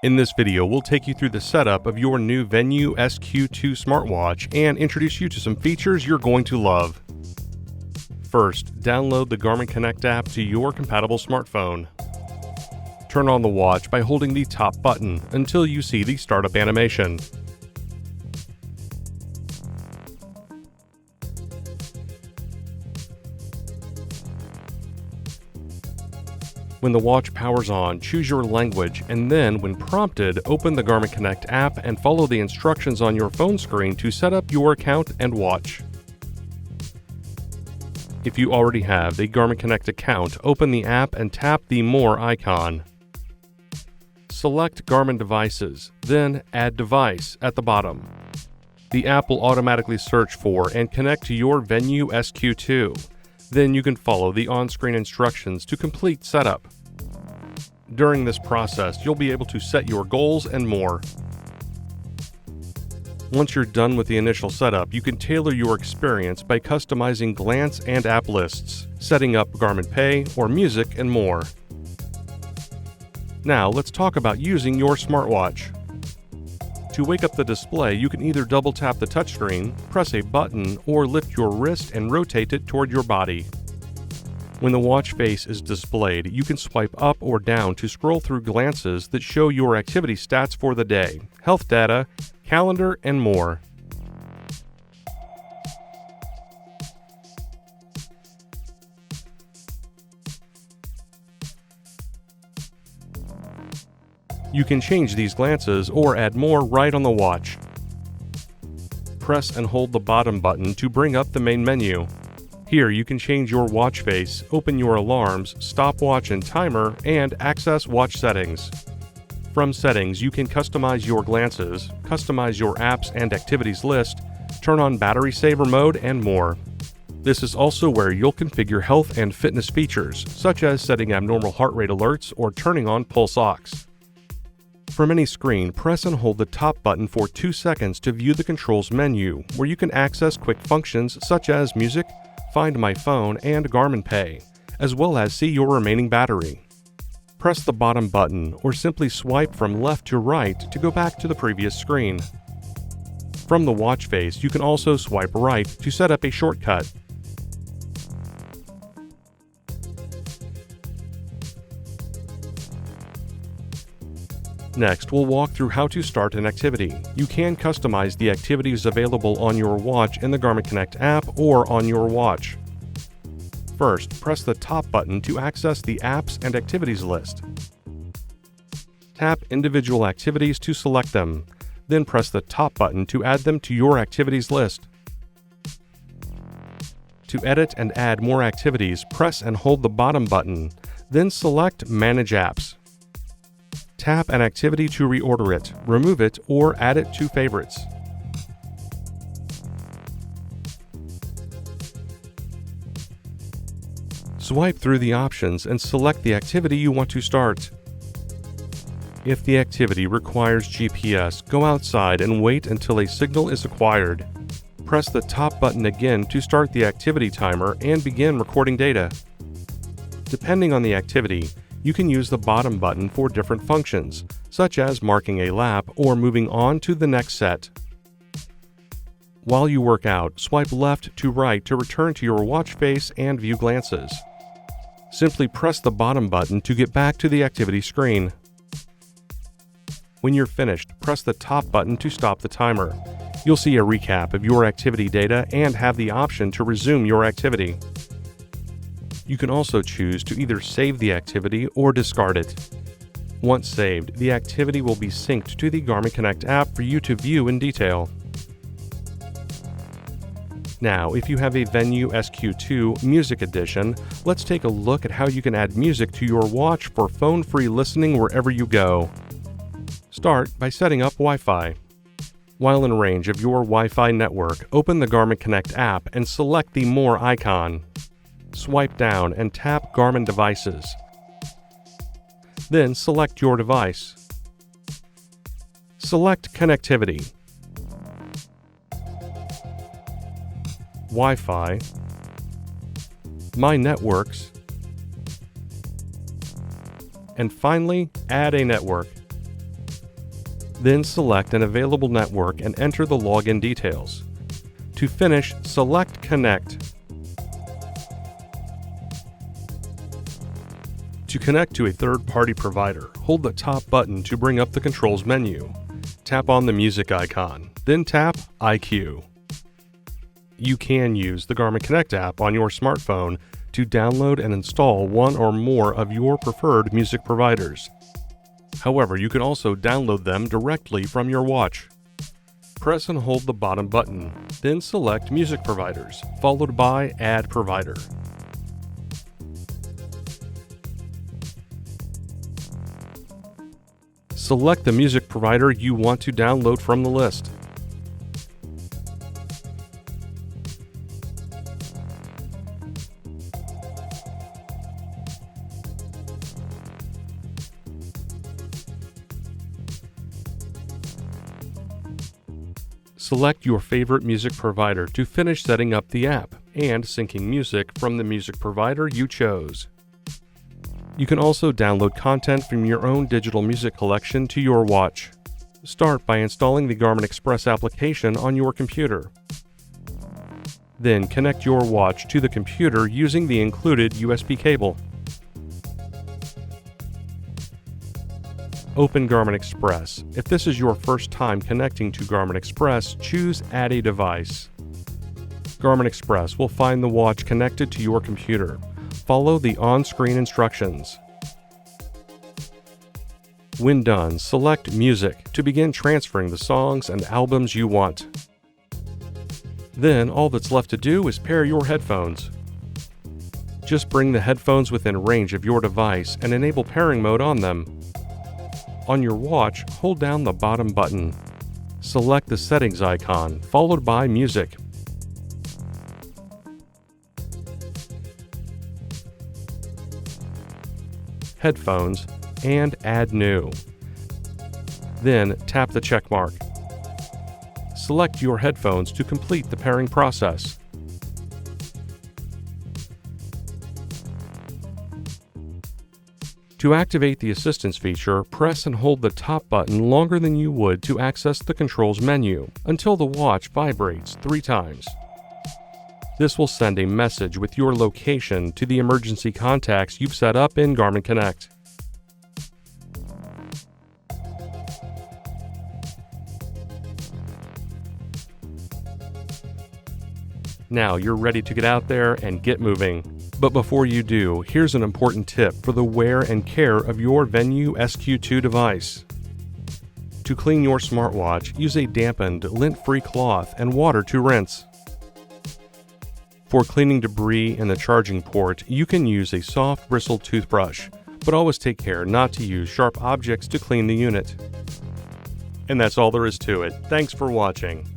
In this video, we'll take you through the setup of your new Venu Sq2 smartwatch and introduce you to some features you're going to love. First, download the Garmin Connect app to your compatible smartphone. Turn on the watch by holding the top button until you see the startup animation. When the watch powers on, choose your language, and then, when prompted, open the Garmin Connect app and follow the instructions on your phone screen to set up your account and watch. If you already have a Garmin Connect account, open the app and tap the More icon. Select Garmin Devices, then Add Device at the bottom. The app will automatically search for and connect to your Venu Sq2. Then you can follow the on-screen instructions to complete setup. During this process, you'll be able to set your goals and more. Once you're done with the initial setup, you can tailor your experience by customizing glance and app lists, setting up Garmin Pay or music, and more. Now, let's talk about using your smartwatch. To wake up the display, you can either double-tap the touchscreen, press a button, or lift your wrist and rotate it toward your body. When the watch face is displayed, you can swipe up or down to scroll through glances that show your activity stats for the day, health data, calendar, and more. You can change these glances or add more right on the watch. Press and hold the bottom button to bring up the main menu. Here you can change your watch face, open your alarms, stopwatch and timer, and access watch settings. From settings, you can customize your glances, customize your apps and activities list, turn on battery saver mode, and more. This is also where you'll configure health and fitness features, such as setting abnormal heart rate alerts or turning on pulse ox. From any screen, press and hold the top button for 2 seconds to view the controls menu, where you can access quick functions such as music, Find My Phone, and Garmin Pay, as well as see your remaining battery. Press the bottom button or simply swipe from left to right to go back to the previous screen. From the watch face, you can also swipe right to set up a shortcut. Next, we'll walk through how to start an activity. You can customize the activities available on your watch in the Garmin Connect app or on your watch. First, press the top button to access the apps and activities list. Tap individual activities to select them, then press the top button to add them to your activities list. To edit and add more activities, press and hold the bottom button, then select Manage Apps. Tap an activity to reorder it, remove it, or add it to favorites. Swipe through the options and select the activity you want to start. If the activity requires GPS, go outside and wait until a signal is acquired. Press the top button again to start the activity timer and begin recording data. Depending on the activity, you can use the bottom button for different functions, such as marking a lap or moving on to the next set. While you work out, swipe left to right to return to your watch face and view glances. Simply press the bottom button to get back to the activity screen. When you're finished, press the top button to stop the timer. You'll see a recap of your activity data and have the option to resume your activity. You can also choose to either save the activity or discard it. Once saved, the activity will be synced to the Garmin Connect app for you to view in detail. Now, if you have a Venu Sq2 Music Edition, let's take a look at how you can add music to your watch for phone-free listening wherever you go. Start by setting up Wi-Fi. While in range of your Wi-Fi network, open the Garmin Connect app and select the More icon. Swipe down and tap Garmin Devices. Then select your device. Select Connectivity. Wi-Fi, My Networks, and finally, add a network. Then select an available network and enter the login details. To finish, select Connect. To connect to a third-party provider, hold the top button to bring up the controls menu. Tap on the music icon, then tap IQ. You can use the Garmin Connect app on your smartphone to download and install one or more of your preferred music providers. However, you can also download them directly from your watch. Press and hold the bottom button, then select Music Providers, followed by Add Provider. Select the music provider you want to download from the list. Select your favorite music provider to finish setting up the app and syncing music from the music provider you chose. You can also download content from your own digital music collection to your watch. Start by installing the Garmin Express application on your computer. Then connect your watch to the computer using the included USB cable. Open Garmin Express. If this is your first time connecting to Garmin Express, choose Add a Device. Garmin Express will find the watch connected to your computer. Follow the on-screen instructions. When done, select Music to begin transferring the songs and albums you want. Then all that's left to do is pair your headphones. Just bring the headphones within range of your device and enable pairing mode on them. On your watch, hold down the bottom button. Select the settings icon, followed by Music. Headphones, and Add New. Then tap the check mark. Select your headphones to complete the pairing process. To activate the assistance feature, press and hold the top button longer than you would to access the controls menu until the watch vibrates 3 times. This will send a message with your location to the emergency contacts you've set up in Garmin Connect. Now you're ready to get out there and get moving. But before you do, here's an important tip for the wear and care of your Venu Sq2 device. To clean your smartwatch, use a dampened, lint-free cloth and water to rinse. For cleaning debris in the charging port, you can use a soft bristled toothbrush, but always take care not to use sharp objects to clean the unit. And that's all there is to it. Thanks for watching.